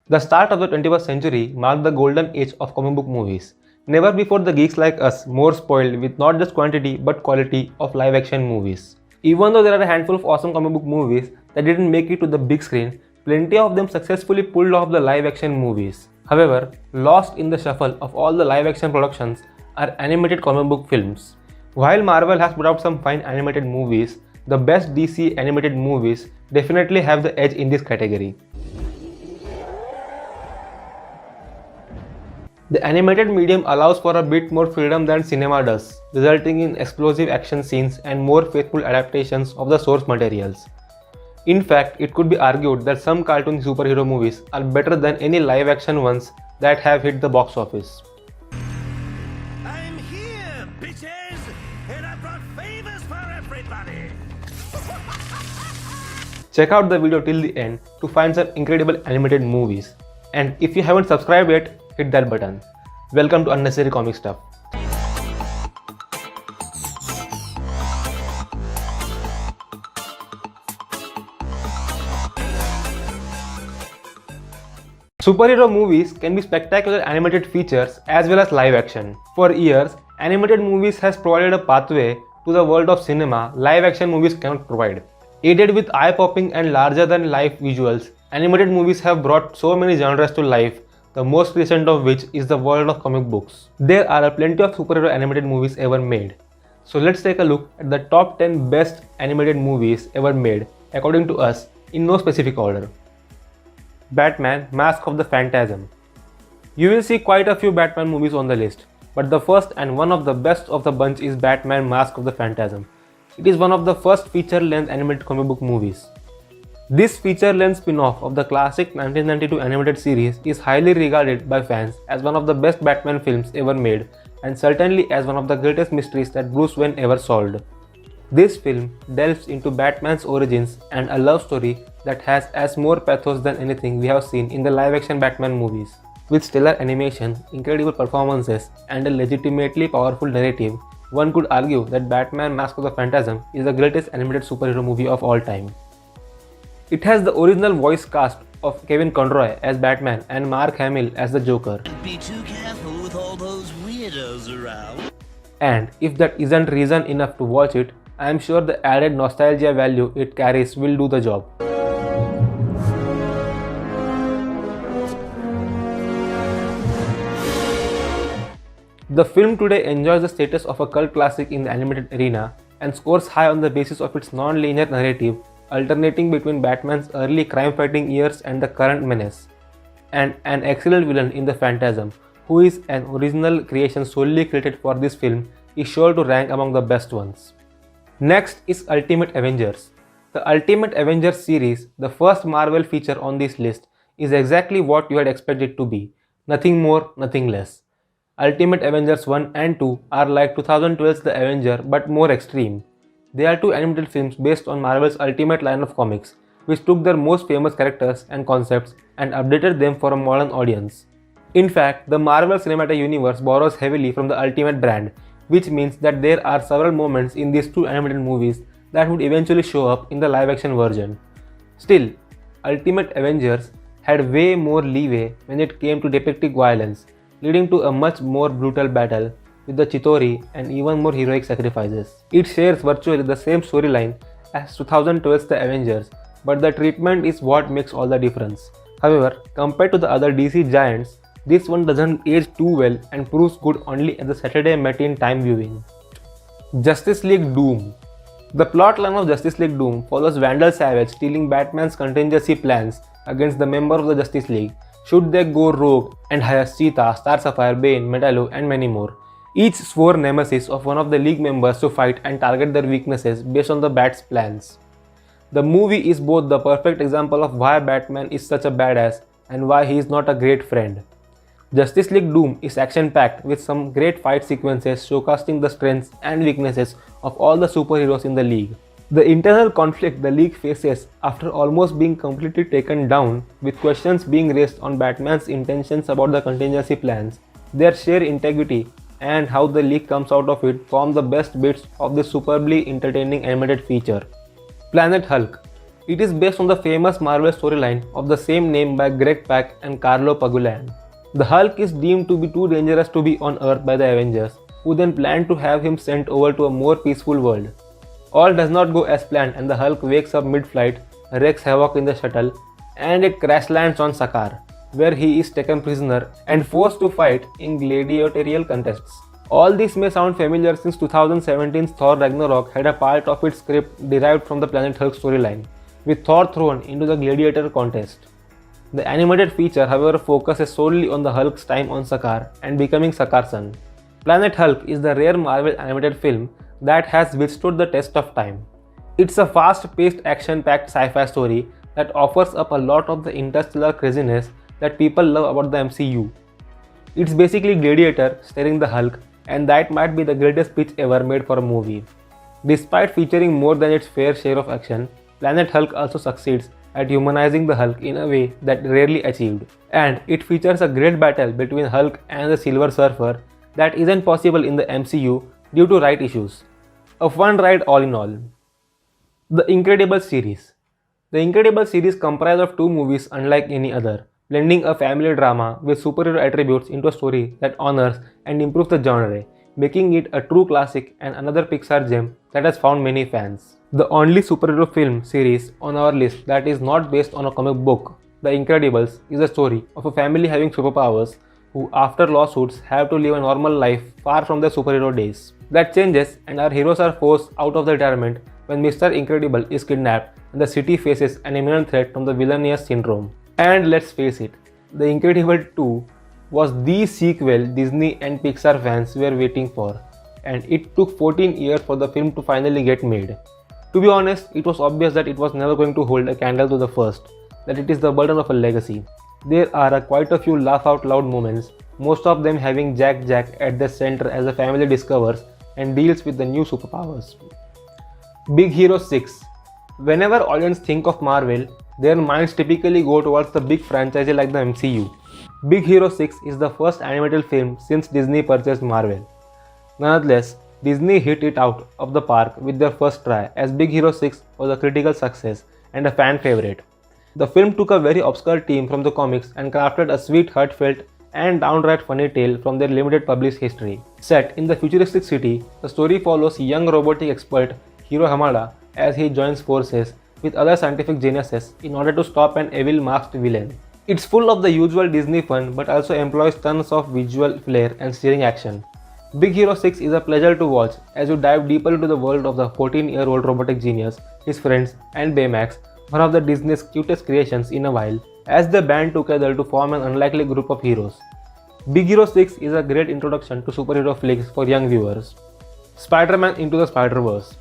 The start of the 21st century marked the golden age of comic book movies. Never before the geeks like us more spoiled with not just quantity but quality of live action movies. Even though there are a handful of awesome comic book movies that didn't make it to the big screen, plenty of them successfully pulled off the live action movies. However, lost in the shuffle of all the live action productions are animated comic book films. While Marvel has put out some fine animated movies, the best DC animated movies definitely have the edge in this category. The animated medium allows for a bit more freedom than cinema does, resulting in explosive action scenes and more faithful adaptations of the source materials. In fact, it could be argued that some cartoon superhero movies are better than any live action ones that have hit the box office. I'm here, bitches! And I brought favors for everybody! Check out the video till the end to find some incredible animated movies. And if you haven't subscribed yet, hit that button. Welcome to Unnecessary Comic Stuff. Superhero movies can be spectacular animated features as well as live action. For years, animated movies has provided a pathway to the world of cinema live action movies cannot provide. Aided with eye-popping and larger-than-life visuals, animated movies have brought so many genres to life, the most recent of which is the world of comic books. There are plenty of superhero animated movies ever made. So let's take a look at the top 10 best animated movies ever made, according to us, in no specific order. Batman: Mask of the Phantasm. You will see quite a few Batman movies on the list, but the first and one of the best of the bunch is Batman: Mask of the Phantasm. It is one of the first feature-length animated comic book movies. This feature-length spin-off of the classic 1992 animated series is highly regarded by fans as one of the best Batman films ever made and certainly as one of the greatest mysteries that Bruce Wayne ever solved. This film delves into Batman's origins and a love story that has as more pathos than anything we have seen in the live-action Batman movies. With stellar animation, incredible performances, and a legitimately powerful narrative, one could argue that Batman: Mask of the Phantasm is the greatest animated superhero movie of all time. It has the original voice cast of Kevin Conroy as Batman and Mark Hamill as the Joker. Be too careful with all those weirdos around. And if that isn't reason enough to watch it, I am sure the added nostalgia value it carries will do the job. The film today enjoys the status of a cult classic in the animated arena and scores high on the basis of its non-linear narrative, alternating between Batman's early crime-fighting years and the current menace, and an excellent villain in the Phantasm, who is an original creation solely created for this film, is sure to rank among the best ones. Next is Ultimate Avengers. The Ultimate Avengers series, the first Marvel feature on this list, is exactly what you had expected it to be. Nothing more, nothing less. Ultimate Avengers 1 and 2 are like 2012's The Avenger but more extreme. They are two animated films based on Marvel's Ultimate line of comics, which took their most famous characters and concepts and updated them for a modern audience. In fact, the Marvel Cinematic Universe borrows heavily from the Ultimate brand, which means that there are several moments in these two animated movies that would eventually show up in the live-action version. Still, Ultimate Avengers had way more leeway when it came to depicting violence, leading to a much more brutal battle with the Chitauri and even more heroic sacrifices. It shares virtually the same storyline as 2012's The Avengers, but the treatment is what makes all the difference. However, compared to the other DC giants, this one doesn't age too well and proves good only at the Saturday matinee time viewing. Justice League Doom. The plotline of Justice League Doom follows Vandal Savage stealing Batman's contingency plans against the members of the Justice League should they go rogue and hire Cheetah, Star Sapphire, Bane, Metallo, and many more. Each swore nemesis of one of the League members to fight and target their weaknesses based on the Bat's plans. The movie is both the perfect example of why Batman is such a badass and why he is not a great friend. Justice League Doom is action-packed with some great fight sequences showcasing the strengths and weaknesses of all the superheroes in the League. The internal conflict the League faces after almost being completely taken down, with questions being raised on Batman's intentions about the contingency plans, their sheer integrity, and how the League comes out of it form the best bits of this superbly entertaining animated feature. Planet Hulk. It is based on the famous Marvel storyline of the same name by Greg Pak and Carlo Pagulayan. The Hulk is deemed to be too dangerous to be on Earth by the Avengers, who then plan to have him sent over to a more peaceful world. All does not go as planned and the Hulk wakes up mid-flight, wreaks havoc in the shuttle, and it crash lands on Sakaar, where he is taken prisoner and forced to fight in gladiatorial contests. All this may sound familiar since 2017's Thor Ragnarok had a part of its script derived from the Planet Hulk storyline, with Thor thrown into the gladiator contest. The animated feature, however, focuses solely on the Hulk's time on Sakaar and becoming Sakaar's son. Planet Hulk is the rare Marvel animated film that has withstood the test of time. It's a fast-paced, action-packed sci-fi story that offers up a lot of the interstellar craziness that people love about the MCU. It's basically Gladiator starring the Hulk, and that might be the greatest pitch ever made for a movie. Despite featuring more than its fair share of action, Planet Hulk also succeeds at humanizing the Hulk in a way that rarely achieved. And it features a great battle between Hulk and the Silver Surfer that isn't possible in the MCU due to right issues. A fun ride all in all. The Incredibles series. The Incredibles series comprises of two movies unlike any other, blending a family drama with superhero attributes into a story that honors and improves the genre, making it a true classic and another Pixar gem that has found many fans. The only superhero film series on our list that is not based on a comic book, The Incredibles, is a story of a family having superpowers who, after lawsuits, have to live a normal life far from their superhero days. That changes, and our heroes are forced out of the retirement when Mr. Incredible is kidnapped and the city faces an imminent threat from the villainous syndrome. And let's face it, The Incredibles 2 was the sequel Disney and Pixar fans were waiting for, and it took 14 years for the film to finally get made. To be honest, it was obvious that it was never going to hold a candle to the first, that it is the burden of a legacy. There are quite a few laugh out loud moments, most of them having Jack at the center as the family discovers and deals with the new superpowers. Big Hero 6. Whenever audiences think of Marvel, their minds typically go towards the big franchises like the MCU. Big Hero 6 is the first animated film since Disney purchased Marvel. Nonetheless, Disney hit it out of the park with their first try, as Big Hero 6 was a critical success and a fan favorite. The film took a very obscure team from the comics and crafted a sweet, heartfelt, and downright funny tale from their limited published history. Set in the futuristic city, the story follows young robotic expert Hiro Hamada as he joins forces with other scientific geniuses in order to stop an evil masked villain. It's full of the usual Disney fun but also employs tons of visual flair and steering action. Big Hero 6 is a pleasure to watch as you dive deeper into the world of the 14-year-old robotic genius, his friends, and Baymax, one of the Disney's cutest creations in a while, as they band together to form an unlikely group of heroes. Big Hero 6 is a great introduction to superhero flicks for young viewers. Spider-Man Into the Spider-Verse.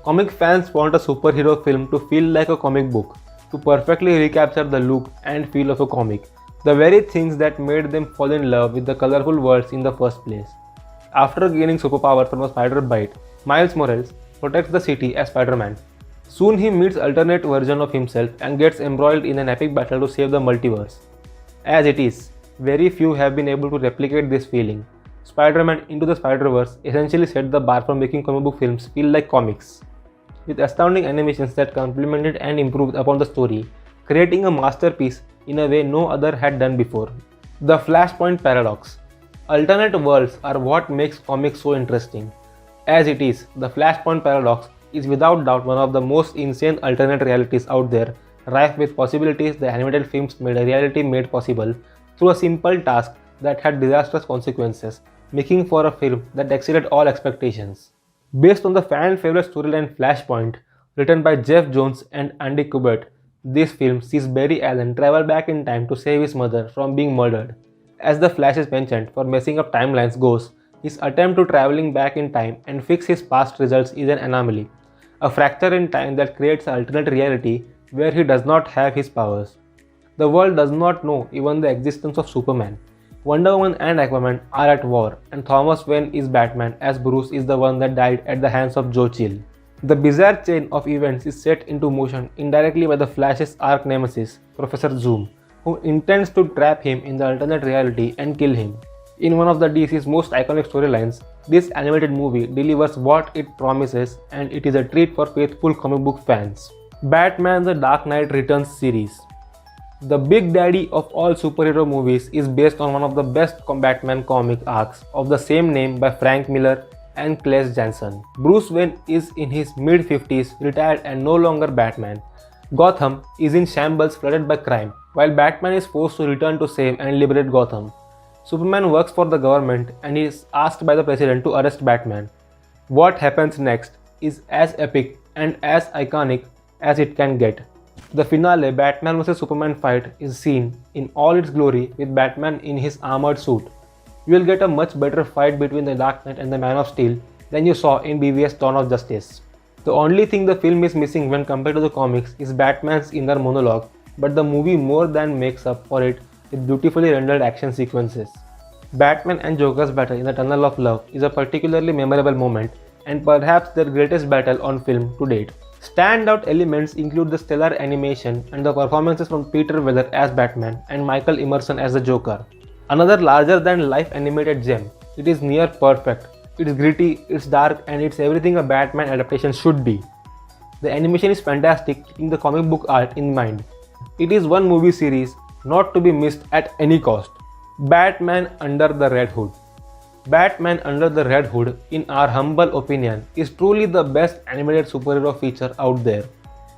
Comic fans want a superhero film to feel like a comic book, to perfectly recapture the look and feel of a comic, the very things that made them fall in love with the colorful worlds in the first place. After gaining superpowers from a spider bite, Miles Morales protects the city as Spider-Man. Soon he meets alternate version of himself and gets embroiled in an epic battle to save the multiverse. As it is, very few have been able to replicate this feeling. Spider-Man Into the Spider-Verse essentially set the bar for making comic book films feel like comics, with astounding animations that complemented and improved upon the story, creating a masterpiece in a way no other had done before. The Flashpoint Paradox. Alternate worlds are what makes comics so interesting. As it is, the Flashpoint Paradox is without doubt one of the most insane alternate realities out there, rife with possibilities the animated films made a reality made possible through a simple task that had disastrous consequences, making for a film that exceeded all expectations. Based on the fan-favorite storyline Flashpoint, written by Jeff Jones and Andy Kubert, this film sees Barry Allen travel back in time to save his mother from being murdered. As the Flash is mentioned for messing up timelines goes, his attempt to traveling back in time and fix his past results is an anomaly, a fracture in time that creates an alternate reality where he does not have his powers. The world does not know even the existence of Superman. Wonder Woman and Aquaman are at war, and Thomas Wayne is Batman as Bruce is the one that died at the hands of Joe Chill. The bizarre chain of events is set into motion indirectly by the Flash's arch nemesis, Professor Zoom, who intends to trap him in the alternate reality and kill him. In one of the DC's most iconic storylines, this animated movie delivers what it promises, and it is a treat for faithful comic book fans. Batman The Dark Knight Returns series. The big daddy of all superhero movies is based on one of the best Batman comic arcs of the same name by Frank Miller and Claes Janson. Bruce Wayne is in his mid-50s, retired and no longer Batman. Gotham is in shambles, flooded by crime, while Batman is forced to return to save and liberate Gotham. Superman works for the government and is asked by the president to arrest Batman. What happens next is as epic and as iconic as it can get. The finale Batman vs Superman fight is seen in all its glory with Batman in his armored suit. You will get a much better fight between the Dark Knight and the Man of Steel than you saw in BVS Dawn of Justice. The only thing the film is missing when compared to the comics is Batman's inner monologue, but the movie more than makes up for it with beautifully rendered action sequences. Batman and Joker's battle in the Tunnel of Love is a particularly memorable moment and perhaps their greatest battle on film to date. Standout elements include the stellar animation and the performances from Peter Weller as Batman and Michael Emerson as the Joker. Another larger-than-life animated gem. It is near perfect. It's gritty, it's dark, and it's everything a Batman adaptation should be. The animation is fantastic, keeping the comic book art in mind. It is one movie series not to be missed at any cost. Batman Under the Red Hood. Batman Under the Red Hood, in our humble opinion, is truly the best animated superhero feature out there.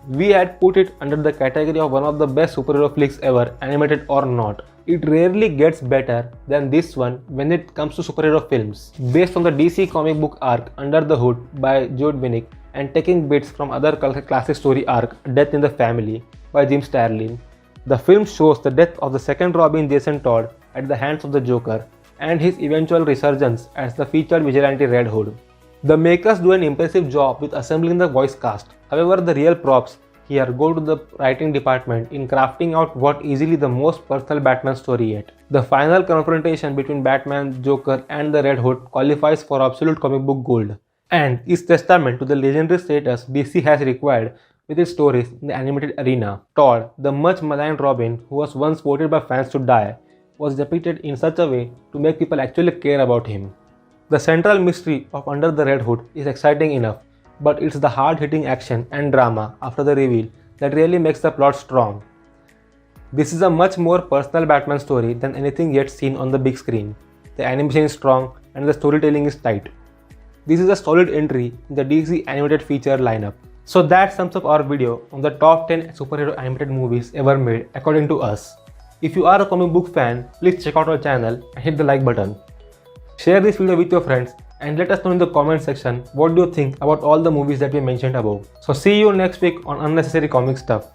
We had put it under the category of one of the best superhero flicks ever, animated or not. It rarely gets better than this one when it comes to superhero films. Based on the DC comic book arc Under the Hood by Jude Winnick and taking bits from other classic story arc Death in the Family by Jim Starlin, the film shows the death of the second Robin Jason Todd at the hands of the Joker and his eventual resurgence as the featured vigilante Red Hood. The makers do an impressive job with assembling the voice cast. However, the real props here go to the writing department in crafting out what easily the most personal Batman story yet. The final confrontation between Batman, Joker and the Red Hood qualifies for absolute comic book gold and is testament to the legendary status DC has required with its stories in the animated arena. Todd, the much maligned Robin who was once voted by fans to die, was depicted in such a way to make people actually care about him. The central mystery of Under the Red Hood is exciting enough, but it's the hard-hitting action and drama after the reveal that really makes the plot strong. This is a much more personal Batman story than anything yet seen on the big screen. The animation is strong and the storytelling is tight. This is a solid entry in the DC animated feature lineup. So that sums up our video on the top 10 superhero animated movies ever made according to us. If you are a comic book fan, please check out our channel and hit the like button. Share this video with your friends and let us know in the comment section what do you think about all the movies that we mentioned above. So see you next week on Unnecessary Comic Stuff.